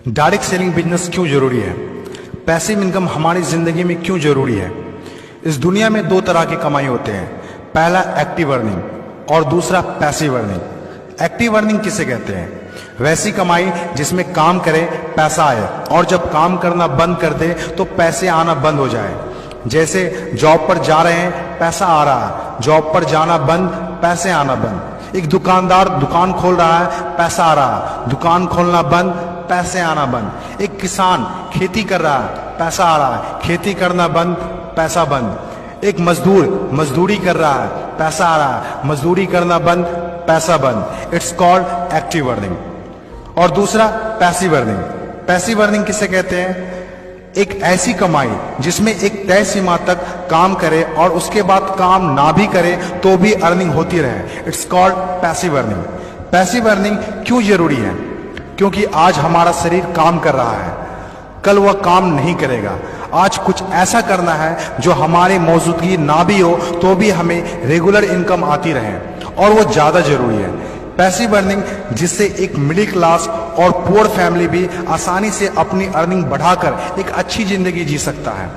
Direct selling business क्यों जरूरी है? पैसिव इनकम हमारी जिंदगी में क्यों जरूरी है? इस दुनिया में दो तरह की कमाई होते हैं, पहला एक्टिव अर्निंग और दूसरा पैसिव अर्निंग। एक्टिव अर्निंग किसे कहते हैं? वैसी कमाई जिसमें काम करे पैसा आए और जब काम करना बंद कर दे तो पैसे आना बंद हो जाए। जैसे जॉब पर जा रहे हैं, पैसा आ रहा है, जॉब पर जाना बंद, पैसे आना बंद। एक दुकानदार दुकान खोल रहा है, पैसा आ रहा है, दुकान खोलना बंद, पैसे आना बंद। एक किसान खेती कर रहा है, पैसा आ रहा है, खेती करना बंद, पैसा बंद। एक मजदूर मजदूरी कर रहा है, पैसा आ रहा है, मजदूरी करना बंद, पैसा बंद। It's called active earning. और दूसरा पैसिव अर्निंग। पैसिव अर्निंग किसे कहते हैं? एक ऐसी कमाई जिसमें एक तय सीमा तक काम करे और उसके बाद काम ना भी करे तो भी अर्निंग होती रहे। It's called passive earning. Passive earning क्यों जरूरी है? क्योंकि आज हमारा शरीर काम कर रहा है, कल वह काम नहीं करेगा। आज कुछ ऐसा करना है जो हमारी मौजूदगी ना भी हो तो भी हमें रेगुलर इनकम आती रहे, और वो ज्यादा जरूरी है। पैसिव अर्निंग जिससे एक मिडिल क्लास और पुअर फैमिली भी आसानी से अपनी अर्निंग बढ़ाकर एक अच्छी जिंदगी जी सकता है।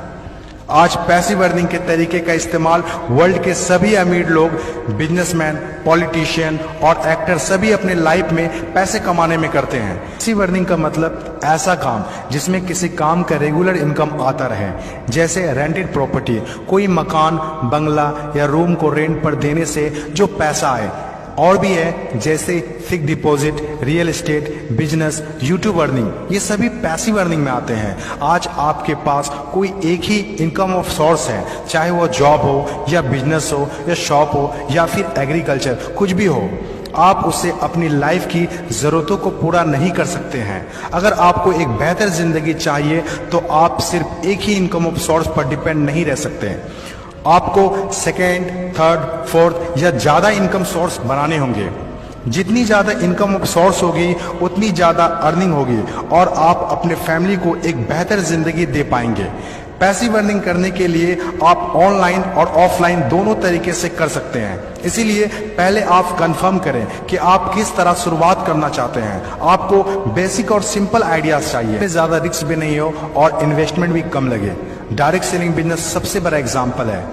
आज पैसिव अर्निंग के तरीके का इस्तेमाल वर्ल्ड के सभी अमीर लोग, बिजनेसमैन, पॉलिटिशियन और एक्टर सभी अपने लाइफ में पैसे कमाने में करते हैं। पैसिव अर्निंग का मतलब ऐसा काम जिसमें किसी काम का रेगुलर इनकम आता रहे, जैसे रेंटेड प्रॉपर्टी, कोई मकान, बंगला या रूम को रेंट पर देने से जो पैसा आए। और भी है जैसे fix deposit, real estate, business, YouTube earning, ये सभी पैसिव अर्निंग में आते हैं। आज आपके पास कोई एक ही इनकम ऑफ सोर्स है, चाहे वो जॉब हो या बिजनेस हो या शॉप हो या फिर एग्रीकल्चर, कुछ भी हो, आप उससे अपनी लाइफ की जरूरतों को पूरा नहीं कर सकते हैं। अगर आपको एक बेहतर जिंदगी चाहिए तो आप सिर्फ एक ही इनकम ऑफ सोर्स पर डिपेंड नहीं रह सकते। आपको सेकेंड, थर्ड, फोर्थ या ज्यादा इनकम सोर्स बनाने होंगे। जितनी ज्यादा इनकम ऑफ सोर्स होगी उतनी ज्यादा अर्निंग होगी और आप अपने फैमिली को एक बेहतर जिंदगी दे पाएंगे। पैसिव अर्निंग करने के लिए आप ऑनलाइन और ऑफलाइन दोनों तरीके से कर सकते हैं। इसीलिए पहले आप कंफर्म करें कि आप किस तरह शुरुआत करना चाहते हैं। आपको बेसिक और सिंपल आइडियाज चाहिए, ज्यादा रिस्क भी नहीं हो और इन्वेस्टमेंट भी कम लगे। डायरेक्ट सेलिंग बिजनेस सबसे बड़ा एग्जाम्पल है।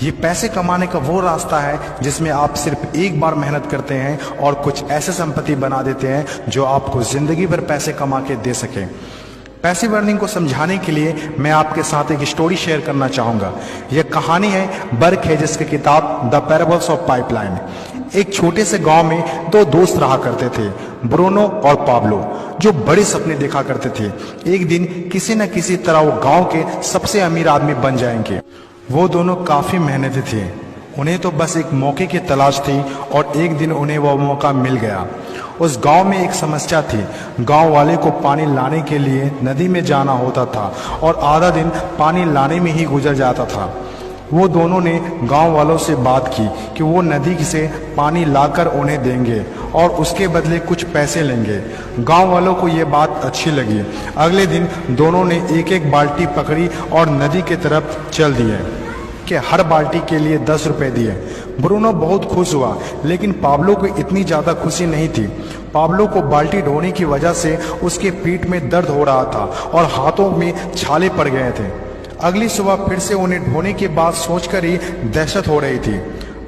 ये पैसे कमाने का वो रास्ता है जिसमें आप सिर्फ एक बार मेहनत करते हैं और कुछ ऐसे संपत्ति बना देते हैं जो आपको जिंदगी भर पैसे कमा के दे सके। पैसिव अर्निंग को समझाने के लिए मैं आपके साथ एक स्टोरी शेयर करना चाहूंगा। यह कहानी है बर्क हेजेस की किताब द पैराबल्स ऑफ पाइपलाइन। एक छोटे से गांव में दो दोस्त रहा करते थे, ब्रूनो और पाब्लो, जो बड़े सपने देखा करते थे। एक दिन किसी न किसी तरह वो गांव के सबसे अमीर आदमी बन जाएंगे। वो दोनों काफी मेहनती थे, उन्हें तो बस एक मौके की तलाश थी और एक दिन उन्हें वो मौका मिल गया। उस गांव में एक समस्या थी। गांव वाले को पानी लाने के लिए नदी में जाना होता था और आधा दिन पानी लाने में ही गुजर जाता था। वो दोनों ने गांव वालों से बात की कि वो नदी से पानी लाकर उन्हें देंगे और उसके बदले कुछ पैसे लेंगे। गांव वालों को ये बात अच्छी लगी। अगले दिन दोनों ने एक एक बाल्टी पकड़ी और नदी की तरफ चल दिए कि हर बाल्टी के लिए 10 रुपए दिए। ब्रूनो बहुत खुश हुआ, लेकिन पाब्लो को इतनी ज्यादा खुशी नहीं थी। पाब्लो को बाल्टी ढोने की वजह से उसके पीठ में दर्द हो रहा था और हाथों में छाले पड़ गए थे। अगली सुबह फिर से उन्हें ढोने की बात सोचकर ही दहशत हो रही थी।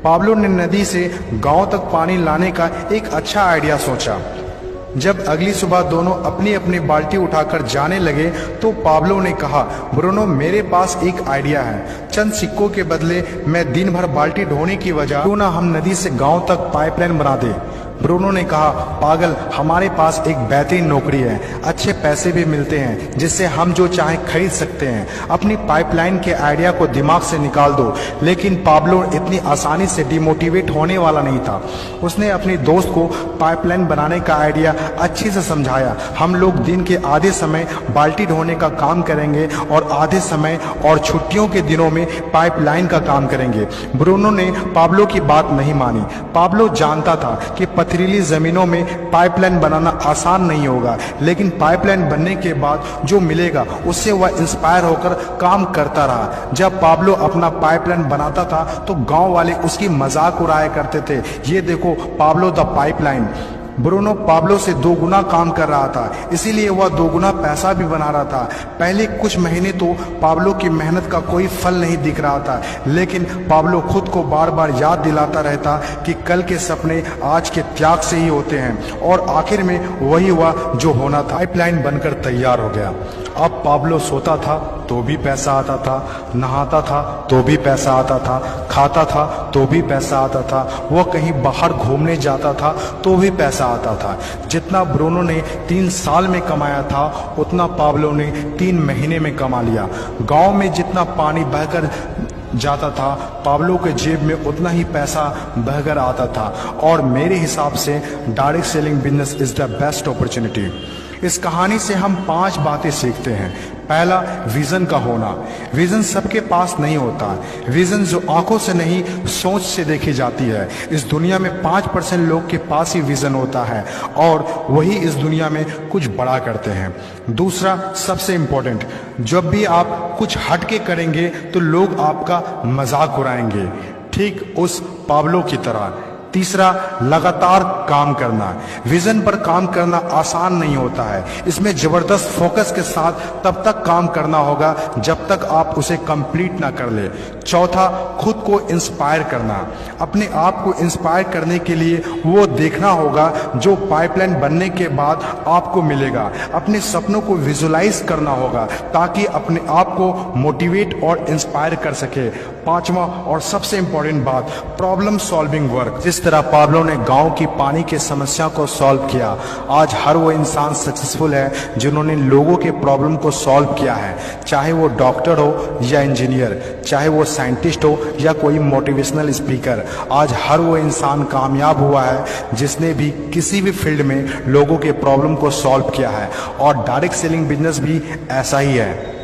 पाब्लो ने नदी से गांव तक पानी लाने का एक अच्छा आइडिया सोचा। जब अगली सुबह दोनों अपनी अपनी बाल्टी उठाकर जाने लगे तो पाब्लो ने कहा, ब्रूनो मेरे पास एक आइडिया है। चंद सिक्कों के बदले मैं दिन भर बाल्टी ढोने की वजह क्यों ना हम नदी से गांव तक पाइपलाइन बना दें। ब्रूनो ने कहा, पागल, हमारे पास एक बेहतरीन नौकरी है, अच्छे पैसे भी मिलते हैं जिससे हम जो चाहें खरीद सकते हैं। अपनी पाइपलाइन के आइडिया को दिमाग से निकाल दो। लेकिन पाब्लो इतनी आसानी से डिमोटिवेट होने वाला नहीं था। उसने अपने दोस्त को पाइपलाइन बनाने का आइडिया अच्छे से समझाया। हम लोग दिन के आधे समय बाल्टी ढोने का काम करेंगे और आधे समय और छुट्टियों के दिनों में पाइपलाइन का काम करेंगे। ब्रूनो ने पाब्लो की बात नहीं मानी। पाब्लो जानता था कि पथरीली जमीनों में पाइपलाइन बनाना आसान नहीं होगा, लेकिन पाइपलाइन बनने के बाद जो मिलेगा उससे वह इंस्पायर होकर काम करता रहा। जब पाब्लो अपना पाइपलाइन बनाता था तो गांव वाले उसकी मजाक उड़ाया करते थे, ये देखो Pablo the pipeline. Bruno Pablo से 2 गुना काम कर रहा था, इसीलिए वह 2 गुना पैसा भी बना रहा था। पहले कुछ महीने तो पाब्लो की मेहनत का कोई फल नहीं दिख रहा था, लेकिन पाब्लो खुद को बार बार याद दिलाता रहता कि कल के सपने आज के त्याग से ही होते हैं, और आखिर में वही हुआ जो होना था। पाइपलाइन बनकर तैयार हो गया। अब पाब्लो सोता था तो भी पैसा आता था, नहाता था तो भी पैसा आता था, खाता था तो भी पैसा आता था, वह कहीं बाहर घूमने जाता था तो भी पैसा आता था। जितना ब्रूनो ने 3 साल में कमाया था उतना पाब्लो ने 3 महीने में कमा लिया। गांव में जितना पानी बहकर जाता था, पाब्लो के जेब में उतना ही पैसा बहकर आता था। और मेरे हिसाब से direct selling business is the best opportunity. इस कहानी से हम 5 बातें सीखते हैं। पहला, विजन का होना। विजन सबके पास नहीं होता। विजन जो आंखों से नहीं सोच से देखी जाती है। इस दुनिया में 5% लोग के पास ही विजन होता है और वही इस दुनिया में कुछ बड़ा करते हैं। दूसरा, सबसे इंपॉर्टेंट, जब भी आप कुछ हटके करेंगे तो लोग आपका मजाक उड़ाएंगे, ठीक उस पाब्लो की तरह। तीसरा, लगातार काम करना। विजन पर काम करना आसान नहीं होता है। इसमें जबरदस्त फोकस के साथ तब तक काम करना होगा जब तक आप उसे कंप्लीट ना कर ले। चौथा, खुद को इंस्पायर करना। अपने आप को इंस्पायर करने के लिए वो देखना होगा जो पाइपलाइन बनने के बाद आपको मिलेगा। अपने सपनों को विजुलाइज करना होगा ताकि अपने आप को मोटिवेट और इंस्पायर कर सके। पांचवा और सबसे इंपॉर्टेंट बात, प्रॉब्लम सॉल्विंग वर्क। जिस तरह पाब्लो ने गांव की पानी की समस्या को सॉल्व किया, आज हर वो इंसान सक्सेसफुल है जिन्होंने लोगों के प्रॉब्लम को सॉल्व किया है। चाहे वो डॉक्टर हो या इंजीनियर, चाहे वो साइंटिस्ट हो या कोई मोटिवेशनल स्पीकर, आज हर वो इंसान कामयाब हुआ है जिसने भी किसी भी फील्ड में लोगों के प्रॉब्लम को सॉल्व किया है। और डायरेक्ट सेलिंग बिजनेस भी ऐसा ही है।